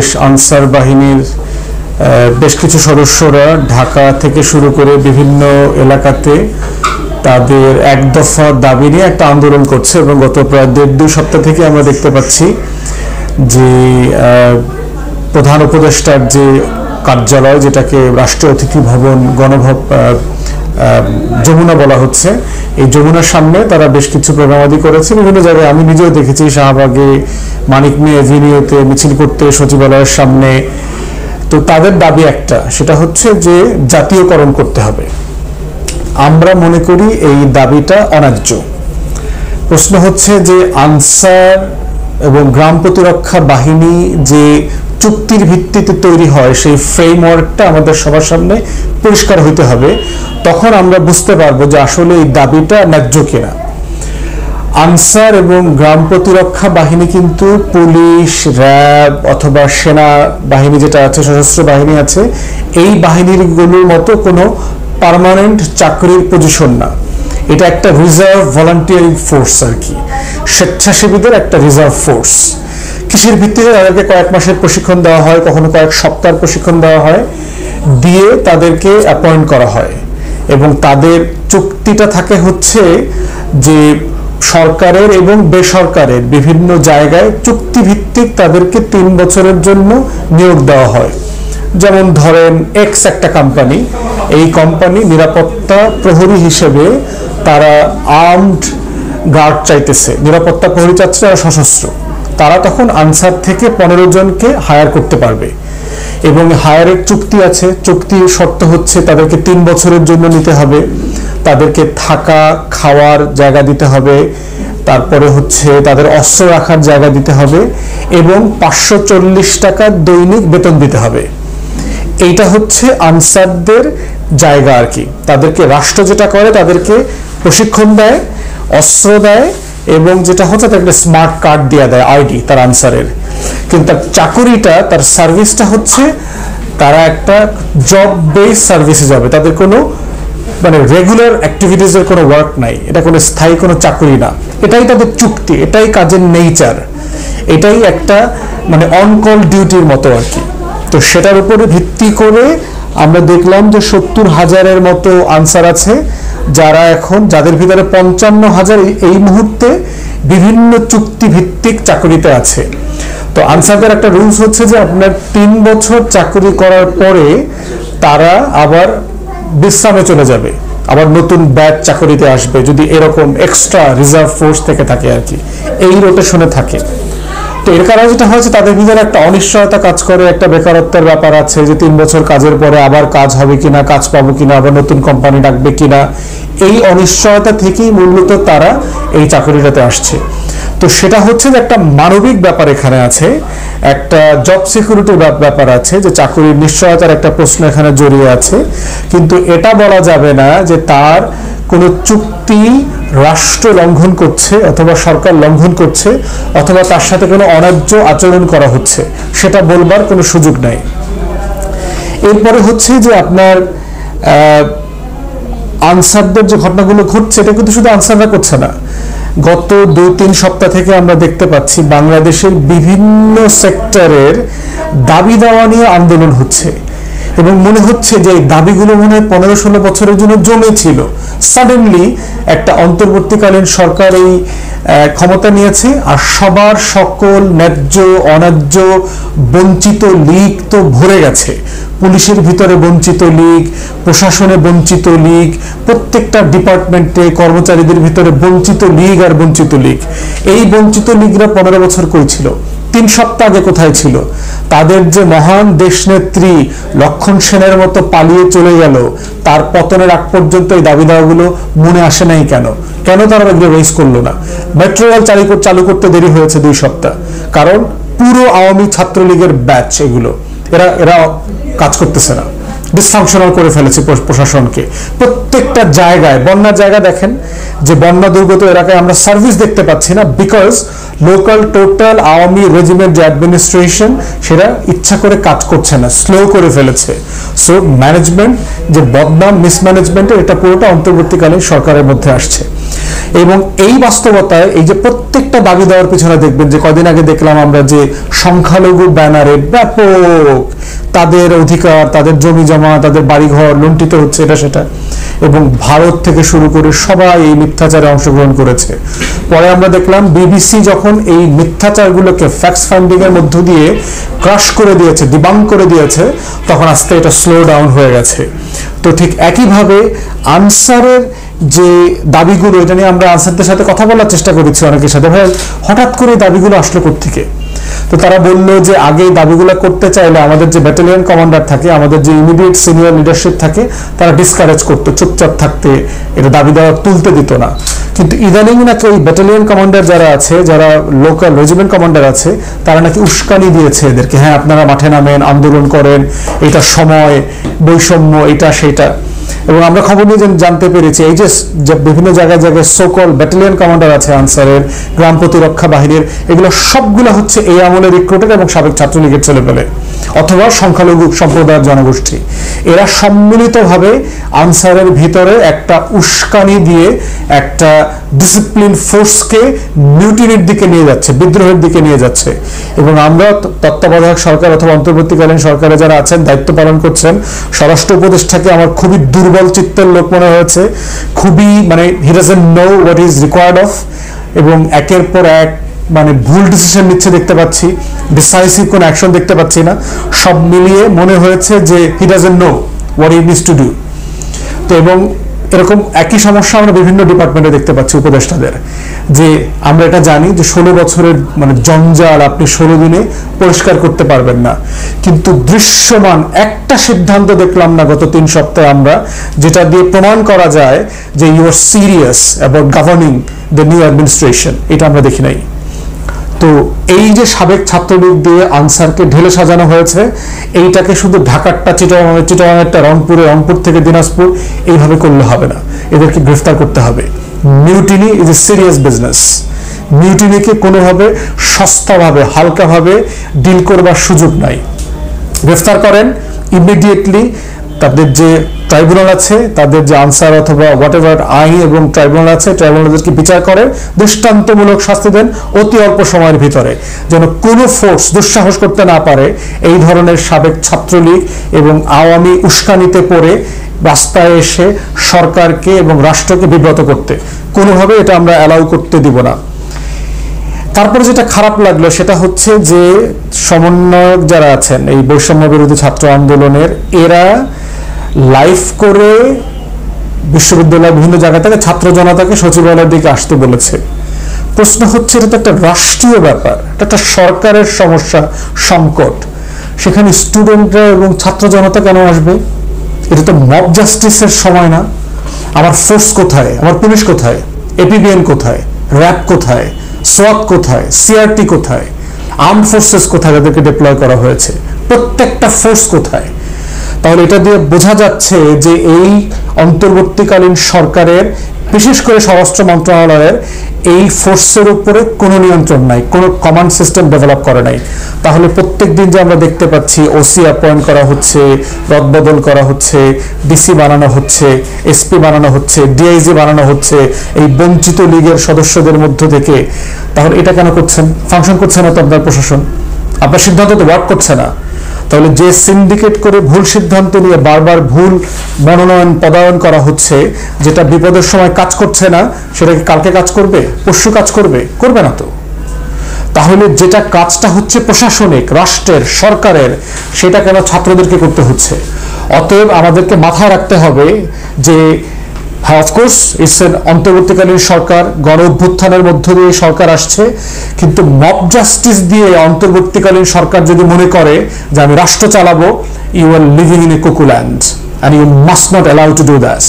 বাংলাদেশ আনসার বাহিনীর বেশ কিছু সদস্যরা ঢাকা থেকে শুরু করে বিভিন্ন এলাকাতে তাদের এক দফা দাবি নিয়ে একটা আন্দোলন করছে এবং গত প্রায় 1.5-2 সপ্তাহ থেকে আমরা দেখতে পাচ্ছি যে প্রধান উপদেষ্টার যে কার্যালয়, যেটাকে রাষ্ট্রীয় অতিথি ভবন যমুনা বলা হচ্ছে, এই যমুনার সামনে তারা বেশ কিছু প্রোগ্রামাদি করেছে। বিভিন্ন জায়গায় আমি নিজেও দেখেছি, শাহবাগে, মানিক মিয়া এভিনিউতে মিছিল করতে, সচিবালয়ের সামনে। তো তাদের দাবি একটা, সেটা হচ্ছে যে জাতীয়করণ করতে হবে। আমরা মনে করি এই দাবিটা অন্যায্য। প্রশ্ন হচ্ছে যে আনসার এবং গ্রাম প্রতিরক্ষা বাহিনী যে চুক্তির ভিত্তিতে তৈরি হয়, সেই ফ্রেমওয়ার্কটা আমাদের সবার সামনে পরিষ্কার হইতে হবে। তখন আমরা বুঝতে পারবো যে আসলে এই দাবিটা ন্যায্য কিনা। আনসার এবং গ্রাম প্রতিরক্ষা বাহিনী কিন্তু পুলিশ, র্যাব অথবা সেনা বাহিনী যেটা আছে, সশস্ত্র বাহিনী আছে, এই বাহিনীগুলোর মতো কোনো পার্মানেন্ট চাকরির পজিশন না। এটা একটা রিজার্ভ ভলান্টিয়ারিং ফোর্স আর কি, স্বেচ্ছাসেবীদের একটা রিজার্ভ ফোর্স। কিসের ভিত্তিতে তাদেরকে কয়েক মাসের প্রশিক্ষণ দেওয়া হয়, কখনো কয়েক সপ্তাহের প্রশিক্ষণ দেওয়া হয়, দিয়ে তাদেরকে অ্যাপয়েন্ট করা হয়। এবং তাদের চুক্তিটা থাকে হচ্ছে যে সরকারের এবং বেসরকারের বিভিন্ন জায়গায় চুক্তিভিত্তিক তাদেরকে 3 বছরের জন্য নিয়োগ দেওয়া হয়। যেমন ধরেন এক্স একটা কোম্পানি, এই কোম্পানি নিরাপত্তা প্রহরী হিসেবে তারা আর্মড গার্ড চাইতেছে, নিরাপত্তা প্রহরী চাচ্ছে যারা সশস্ত্র। তারা তখন আনসার থেকে 15 জনকে হায়ার করতে পারবে এবং হায়ারের চুক্তি আছে। চুক্তির শর্ত হচ্ছে তাদেরকে 3 বছরের জন্য নিতে হবে, তাদেরকে থাকা খাওয়ার জায়গা দিতে হবে, তারপরে হচ্ছে তাদের অস্ত্র রাখার জায়গা দিতে হবে এবং 540 টাকা দৈনিক বেতন দিতে হবে। এইটা হচ্ছে আনসারদের জায়গা আর কি। তাদেরকে রাষ্ট্র যেটা করে, তাদেরকে প্রশিক্ষণ দেয়, অস্ত্র দেয় এবং যেটা হচ্ছে তাদেরকে স্মার্ট কার্ড দিয়ে দেয়, আইডি তার আনসারের। কিন্তু তার চাকুরিটা, তার সার্ভিসটা হচ্ছে তারা একটা জব বেস সার্ভিসে যাবে। তাদের কোনো রেগুলার অ্যাক্টিভিটিসের কোনো ওয়ার্ক নাই, এটা কোনো স্থায়ী কোনো চাকরি না। এটাই তাদের চুক্তি, এটাই কাজের নেচার, এটাই একটা অন কল ডিউটির মতো আর কি। তো সেটার উপরে ভিত্তি করে আমরা দেখলাম যে 70,000-এর মতো আনসার আছে যারা এখন, যাদের ভিতরে 55,000 এই মুহূর্তে বিভিন্ন চুক্তি ভিত্তিক চাকরিতে আছে। তো আনসারদের একটা রুলস হচ্ছে যে আপনার 3 বছর চাকরি করার পরে তারা আবার বিশ্রামে চলে যাবে, আবার নতুন ব্যাচ চাকরিতে আসবে, যদি এরকম এক্সট্রা রিজার্ভ ফোর্স থেকে থাকে আর কি, এই রোটেশনে থাকে। তো এর কারণে যেটা হয়েছে, তাদের ভিতরে একটা অনিশ্চয়তা কাজ করে, একটা বেকারত্বের ব্যাপার আছে যে 3 বছর কাজের পরে আবার কাজ হবে কিনা, কাজ পাবো কিনা, আবার নতুন কোম্পানি ডাকবে কিনা, এই অনিশ্চয়তা থেকেই মূলত তারা এই চাকরিটাতে আসছে। তো সেটা হচ্ছে যে একটা মানবিক ব্যাপার এখানে আছে, একটা জব সিকিউরিটির ব্যাপার আছে, যে চাকরির নিশ্চয়তার একটা প্রশ্ন এখানে জড়িয়ে আছে। কিন্তু এটা বলা যাবে না যে তার কোনো চুক্তি রাষ্ট্র লঙ্ঘন করছে অথবা সরকার লঙ্ঘন করছে অথবা তার সাথে কোনো অন্যায্য আচরণ করা হচ্ছে, সেটা বলবার কোনো সুযোগ নাই। এরপরে হচ্ছে যে আপনার আনসারদের যে ঘটনাগুলো ঘটছে, এটা কিন্তু শুধু আনসাররা করছে না। গত 2-3 সপ্তাহ থেকে আমরা দেখতে পাচ্ছি বাংলাদেশের বিভিন্ন সেক্টরের দাবি দেওয়া নিয়ে আন্দোলন হচ্ছে এবং মনে হচ্ছে যে এই দাবিগুলো মনে হয় 15-16 বছরের জন্য জমেছিল। সাডেনলি একটা অন্তর্বর্তীকালীন সরকার এই ক্ষমতা নিয়েছে আর সবার সকল ন্যায্য অন্যায্য বঞ্চিত লীগ তো ভরে গেছে। পুলিশের ভিতরে বঞ্চিত লীগ, প্রশাসনে বঞ্চিত লীগ, প্রত্যেকটা ডিপার্টমেন্টে কর্মচারীদের ভিতরে বঞ্চিত লীগ আর বঞ্চিত লীগ। এই বঞ্চিত লীগরা 15 বছর কই ছিল? 3 সপ্তাহ আগে কোথায় ছিল? তাদের যে মহান দেশনেত্রী লক্ষণ সেনের মতো পালিয়ে চলে গেল, তার পতনের আগ পর্যন্ত এই দাবি দাওয়াগুলো মনে আসে নাই কেন? কেন তারা এগুলো রেজ করলো না? মেট্রো রেল চালু করতে দেরি হয়েছে 2 সপ্তাহ, কারণ পুরো আওয়ামী ছাত্রলীগের ব্যাচ এগুলো, এরা কাজ করতেছে না, ডিসফাংশনাল করে ফেলেছে প্রশাসনকে। প্রত্যেকটা জায়গায়, বন্যার জায়গা দেখেন যে বন্যা দুর্গত এলাকায় আমরা সার্ভিস দেখতে পাচ্ছি না, because local total Awami regiment যে অ্যাডমিনিস্ট্রেশন সেটা ইচ্ছা করে কাজ করছে না, স্লো করে ফেলেছে। সো ম্যানেজমেন্ট যে বদনাম, মিসম্যানেজমেন্টের, এটা পুরোটা অন্তর্বর্তীকালীন সরকারের মধ্যে আসছে। এবং এই বাস্তবতায় এই যে প্রত্যেকটা দাবি দেওয়ার পিছনে দেখবেন যে কদিন আগে দেখলাম আমরা যে সংখ্যালঘু ব্যানারে ব্যাপক তাদের অধিকার, তাদের জমি জমা, তাদের বাড়িঘর লুণ্ঠিত হচ্ছে, এটা সেটা, এবং ভারত থেকে শুরু করে সবাই এই মিথ্যাচারে অংশগ্রহণ করেছে। পরে আমরা দেখলাম বিবিসি যখন এই মিথ্যাচারগুলোকে ফ্যাক্ট ফাইন্ডিং এর মধ্য দিয়ে ক্রাশ করে দিয়েছে, ডিবাঙ্ক করে দিয়েছে, তখন আস্তে এটা স্লো ডাউন হয়ে গেছে। তো ঠিক একইভাবে আনসারের যে দাবিগুলো, এটা নিয়ে আমরা আনসারদের সাথে কথা বলার চেষ্টা করেছি অনেকের সাথে, ভাই হঠাৎ করে দাবিগুলো আসলো কোত্থেকে? তো তারা বললো যে আগে দাবিগুলো করতে চাইলে আমাদের যে ব্যাটালিয়ন কমান্ডার থাকে, আমাদের যে ইমিডিয়েট সিনিয়র লিডারশিপ থাকে, তারা ডিসকারেজ করতো, চুপচাপ থাকতে, এটা দাবি দেওয়া তুলতে দিত না। কিন্তু ইদানিং নাকি ওই ব্যাটালিয়ন কমান্ডার যারা আছে, যারা লোকাল রেজিমেন্ট কমান্ডার আছে, তারা নাকি উস্কানি দিয়েছে এদেরকে, হ্যাঁ আপনারা মাঠে নামেন, আন্দোলন করেন, এটা সময়, বৈষম্য, এটা সেটা। এবং আমরা খবর নিয়ে জানতে পেরেছি এই যে বিভিন্ন জায়গায় জায়গায় সোকল ব্যাটালিয়ন কমান্ডার আছে আনসারের, গ্রাম প্রতিরক্ষা বাহিনীর, এগুলো সবগুলো হচ্ছে এই আমলের রিক্রুটেড এবং সাবেক ছাত্রলীগের ছেলেপেলে অথবা সংখ্যালঘু সম্প্রদায়ের জনগোষ্ঠী। এরা সম্মিলিতভাবে আনসারের ভিতরে একটা উস্কানি দিয়ে একটা ডিসিপ্লিন ফোর্সকে মিউটিনির দিকে নিয়ে যাচ্ছে, বিদ্রোহের দিকে নিয়ে যাচ্ছে। এবং আমরা তত্ত্বাবধায়ক সরকার অথবা অন্তর্বর্তীকালীন সরকারে যারা আছেন, দায়িত্ব পালন করছেন, স্বরাষ্ট্র উপদেষ্টাকে আমার খুবই দুর্বল চিত্তের লোক মনে হয়েছে, খুবই মানে he doesn't know what is required of, এবং একের পর এক মানে ভুল ডিসিশন নিচ্ছে দেখতে পাচ্ছি, ডিসাইসিভ কোনো অ্যাকশন দেখতে পাচ্ছি না। সব মিলিয়ে মনে হয়েছে যে he doesn't know what he needs to do. তো এবং এরকম একই সমস্যা আমরা বিভিন্ন ডিপার্টমেন্টে দেখতে পাচ্ছি উপদেষ্টাদের, যে আমরা এটা জানি যে 16 বছরের মানে জঞ্জাল আপনি 16 দিনে পরিষ্কার করতে পারবেন না, কিন্তু দৃশ্যমান একটা সিদ্ধান্ত দেখলাম না গত 3 সপ্তাহে আমরা, যেটা দিয়ে প্রমাণ করা যায় যে you are serious about governing the new administration, এটা আমরা দেখি নাই। তো এই যে সাবেক ছাত্রলীগ দিয়ে আনসারকে ঢেলে সাজানো হয়েছে, এইটাকে শুধু ঢাকারটা চিটাগাংয়েরটা রংপুরে, রংপুর থেকে দিনাজপুর এইভাবে করলে হবে না, এদেরকে গ্রেফতার করতে হবে। Mutiny is a serious business. মিউটিনিকে কোনোভাবে সস্তাভাবে, হালকাভাবে ডিল করবার সুযোগ নাই। গ্রেফতার করেন ইমিডিয়েটলি, তাদের যে ট্রাইব্যুনাল আছে, তাদের যে আনসার অথবা হোয়াট এভার আইন এবং ট্রাইব্যুনাল আছে, ট্রাইব্যুনালদেরকে বিচার করে দৃষ্টান্তমূলক শাস্তি দেন অতি অল্প সময়ের ভিতরে, যেন কোনো ফোর্স দুঃসাহস করতে না পারে এই ধরনের সাবেক ছাত্রলীগ এবং আওয়ামী উস্কানিতে পড়ে রাস্তায় এসে সরকারকে এবং রাষ্ট্রকে বিব্রত করতে। কোনোভাবে এটা আমরা অ্যালাউ করতে দিব না। তারপরে যেটা খারাপ লাগলো সেটা হচ্ছে যে সমন্বয়ক যারা আছেন এই বৈষম্য বিরোধী ছাত্র আন্দোলনের, এরা লাইভ করে বিশ্ববিদ্যালয়ের বিভিন্ন জায়গা থেকে ছাত্র জনতাকে সচিবালয়ের দিকে আসতে বলেছে। প্রশ্ন হচ্ছে এটা তো একটা রাষ্ট্রীয় ব্যাপার, এটা একটা সরকারের সমস্যা, সংকট, সেখানে স্টুডেন্টরা এবং ছাত্র জনতা কেন আসবে? এটা তো মব জাস্টিসের সময় না। আমার ফোর্স কোথায়? আমার পুলিশ কোথায়? এপিবিএন কোথায়? র্যাব কোথায়? সোয়াত কোথায়? সিআরটি কোথায়? আর্ম ফোর্সেস কোথায় যাদেরকে ডিপ্লয় করা হয়েছে? প্রত্যেকটা ফোর্স কোথায়? তাহলে এটা দিয়ে বোঝা যাচ্ছে যে এই অন্তর্বর্তীকালীন সরকারের, বিশেষ করে স্বরাষ্ট্র মন্ত্রণালয়ের এই ফোর্সের উপরে কোনো নিয়ন্ত্রণ নাই, কোনো কমান্ড সিস্টেম ডেভেলপ করে নাই। তাহলে প্রত্যেক দিন যে আমরা দেখতে পাচ্ছি ওসি অ্যাপয়েন্ট করা হচ্ছে, রদবদল করা হচ্ছে, ডিসি বানানো হচ্ছে, এসপি বানানো হচ্ছে, ডিআইজি বানানো হচ্ছে এই বঞ্চিত লীগের সদস্যদের মধ্য থেকে, তাহলে এটা কেন করছেন? ফাংশন করছে না তো আপনার প্রশাসন, আপনার সিদ্ধান্ত তো ওয়ার্ক করছে না। তাহলে যে সিন্ডিকেট করে ভুল সিদ্ধান্ত নিয়ে বারবার ভুল মনোনয়ন পদায়ন করা হচ্ছে, যেটা বিপদের সময় কাজ করছে না, সেটা কি কালকে কাজ করবে? পরশু কাজ করবে? করবে না তো। তাহলে যেটা কাজটা হচ্ছে প্রশাসনিক, রাষ্ট্রের, সরকারের, সেটা কেন ছাত্রদেরকে করতে হচ্ছে? অতএব আমাদেরকে মাথায় রাখতে হবে যে হ্যাঁ, অফকোর্স ইটস এন অন্তর্বর্তীকালীন সরকার, গণ অভ্যুত্থানের মধ্য দিয়ে সরকার আসছে, কিন্তু মব জাস্টিস দিয়ে অন্তর্বর্তীকালীন সরকার যদি মনে করে যে আমি রাষ্ট্র চালাবো, you are living in a cuckooland and you must not allow to do that.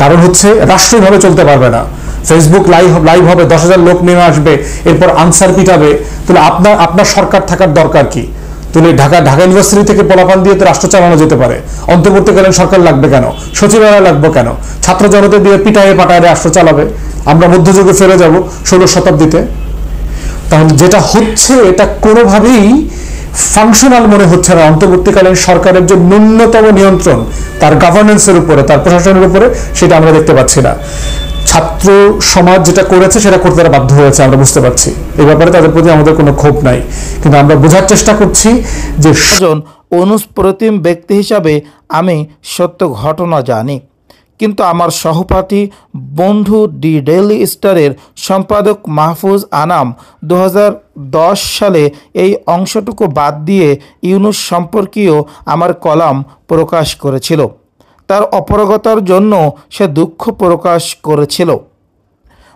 কারণ হচ্ছে রাষ্ট্রভাবে চলতে পারবে না। ফেসবুক লাইভ হবে, 10,000 লোক নেমে আসবে, এরপর আনসার পিটাবে। তাহলে আপনার সরকার থাকার দরকার কি? তাহলে ঢাকা ইউনিভার্সিটি থেকে পোলাপান দিয়ে তো রাষ্ট্র চালানো যেতে পারে, অন্তর্বর্তীকালীন সরকার লাগবে কেন? সচিবালয় লাগবে কেন? ছাত্র জনতা দিয়ে পিটায়ে পাটায় রাষ্ট্র চালাবে? আমরা মধ্যযুগে ফিরে যাব 16 শতাব্দীতে। তাহলে যেটা হচ্ছে এটা কোনোভাবেই ফাংশনাল মনে হচ্ছে না। অন্তর্বর্তীকালীন সরকারের যে ন্যূনতম নিয়ন্ত্রণ তার গভর্নেন্সের উপরে, তার প্রশাসনের উপরে, সেটা আমরা দেখতে পাচ্ছি না। ছাত্র সমাজ যেটা করেছে সেটা করতে তারা বাধ্য হয়েছে, আমরা বুঝতে পারছি। এই ব্যাপারে তাদের প্রতি আমাদের কোনো ক্ষোভ নাই, কিন্তু আমরা বোঝার চেষ্টা করছি যে অনুস্প্রতিম ব্যক্তি হিসাবে আমি সত্য ঘটনা জানি, কিন্তু আমার সহপাঠী বন্ধু ডি ডেইলি স্টারের সম্পাদক মাহফুজ আনাম 2010 সালে এই অংশটুকু বাদ দিয়ে ইউনূস সম্পর্কীয় আমার কলাম প্রকাশ করেছিল। তার অপারগতার জন্য সে দুঃখ প্রকাশ করেছিল।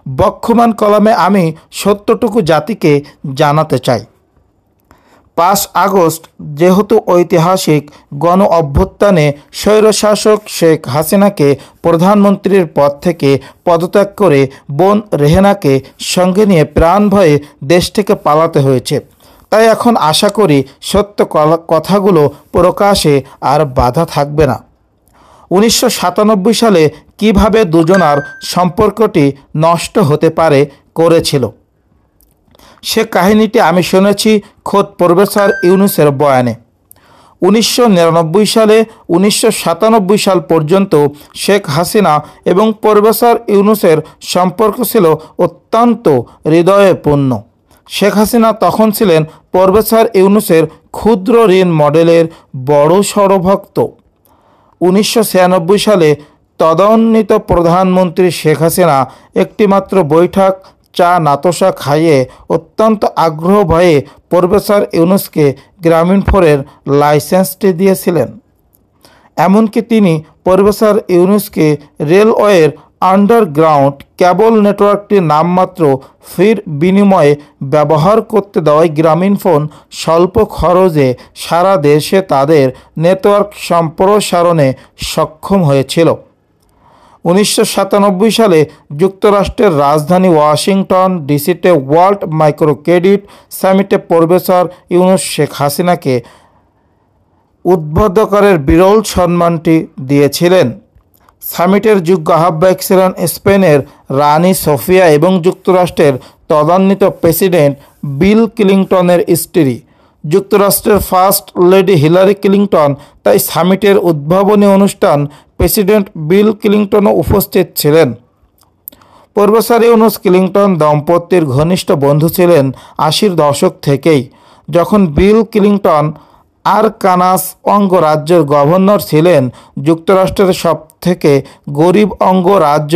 বক্ষমান কলামে আমি সত্যটুকু জাতিকে জানাতে চাই। 5 আগস্ট যেহেতু ঐতিহাসিক গণ অভ্যুত্থানে স্বৈরশাসক শেখ হাসিনাকে প্রধানমন্ত্রীর পদ থেকে পদত্যাগ করে বোন রেহেনাকে সঙ্গে নিয়ে প্রাণ ভয়ে দেশ থেকে পালাতে হয়েছে, তাই এখন আশা করি সত্য কথাগুলো প্রকাশে আর বাধা থাকবে না। 1997 সালে কিভাবে দুজনার সম্পর্কটি নষ্ট হতে পারে করেছিল, সে কাহিনীটি আমি শুনেছি খোদ প্রফেসর ইউনূসের বয়ানে। 1999 সালে 1997 সাল পর্যন্ত শেখ হাসিনা এবং প্রফেসর ইউনূসের সম্পর্ক ছিল অত্যন্ত হৃদয়পূর্ণ। শেখ হাসিনা তখন ছিলেন প্রফেসর ইউনূসের ক্ষুদ্র ঋণ মডেলের বড়সড় ভক্ত। 1996 সালে তদোন্নীত প্রধানমন্ত্রী শেখ হাসিনা একটিমাত্র বৈঠক চা নাতসা খাইয়ে অত্যন্ত আগ্রহ ভয়ে প্রফেসর ইউনূসকে গ্রামীণফোনের লাইসেন্সটি দিয়েছিলেন। এমনকি তিনি প্রফেসর ইউনূসকে রেলওয়ের আন্ডারগ্রাউন্ড কেবল নেটওয়ার্কটির নামমাত্র ফির বিনিময়ে ব্যবহার করতে দেওয়ায় গ্রামীণফোন স্বল্প খরচে সারা দেশে তাদের নেটওয়ার্ক সম্প্রসারণে সক্ষম হয়েছিল। 1997 সালে যুক্তরাষ্ট্রের রাজধানী ওয়াশিংটন ডিসিতে ওয়ার্ল্ড মাইক্রো ক্রেডিট সামিটে প্রফেসর ইউনূস শেখ হাসিনাকে উদ্বোধকরের বিরল সম্মানটি দিয়েছিলেন। সামিটের যোগ্য আহ্বায়ক ছিলেন স্পেনের রানী সোফিয়া এবং যুক্তরাষ্ট্রের তদান্বিত প্রেসিডেন্ট বিল ক্লিনটনের স্ত্রী যুক্তরাষ্ট্রের ফার্স্ট লেডি হিলারি ক্লিনটন। তাই সামিটের উদ্ভাবনী অনুষ্ঠান প্রেসিডেন্ট বিল ক্লিনটনও উপস্থিত ছিলেন। প্রফেসর ইউনূস ক্লিনটন দম্পতির ঘনিষ্ঠ বন্ধু ছিলেন 80-র দশক থেকেই, যখন বিল ক্লিনটন আরকানসাস অঙ্গরাজ্যের গভর্নর ছিলেন। যুক্তরাষ্ট্রের সবথেকে গরিব অঙ্গরাজ্য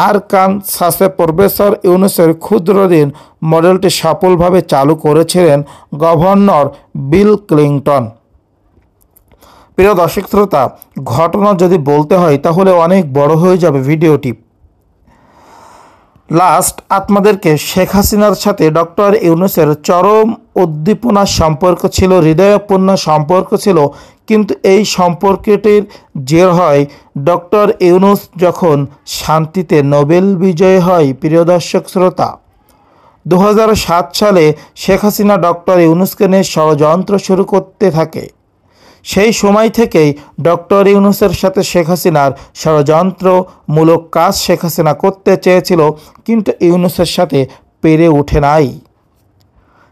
আরকানসাসে প্রফেসর ইউনূসের ক্ষুদ্র ঋণ মডেলটি সফলভাবে চালু করেছিলেন গভর্নর বিল ক্লিনটন। প্রিয় দর্শক শ্রোতা, ঘটনা যদি বলতে হয় তাহলে অনেক বড় হয়ে যাবে ভিডিওটি। আপনাদেরকে শেখ হাসিনার সাথে ডক্টর ইউনূসের চরম উদ্দীপনার সম্পর্ক ছিল, হৃদয়পূর্ণ সম্পর্ক ছিল, কিন্তু এই সম্পর্কটির জের হয় ডক্টর ইউনূস যখন শান্তিতে নোবেল বিজয়ী হয়। প্রিয় দর্শক শ্রোতা, 2007 সালে শেখ হাসিনা ডক্টর ইউনূসকে নিয়ে ষড়যন্ত্র শুরু করতে থাকে। সেই সময় থেকেই ডক্টর ইউনূসের সাথে শেখ হাসিনার ষড়যন্ত্রমূলক কাজ শেখ হাসিনা করতে চেয়েছিল, কিন্তু ইউনূসের সাথে পেরে ওঠে নাই।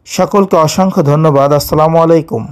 সকলকে অসংখ্য ধন্যবাদ। আসসালামু আলাইকুম।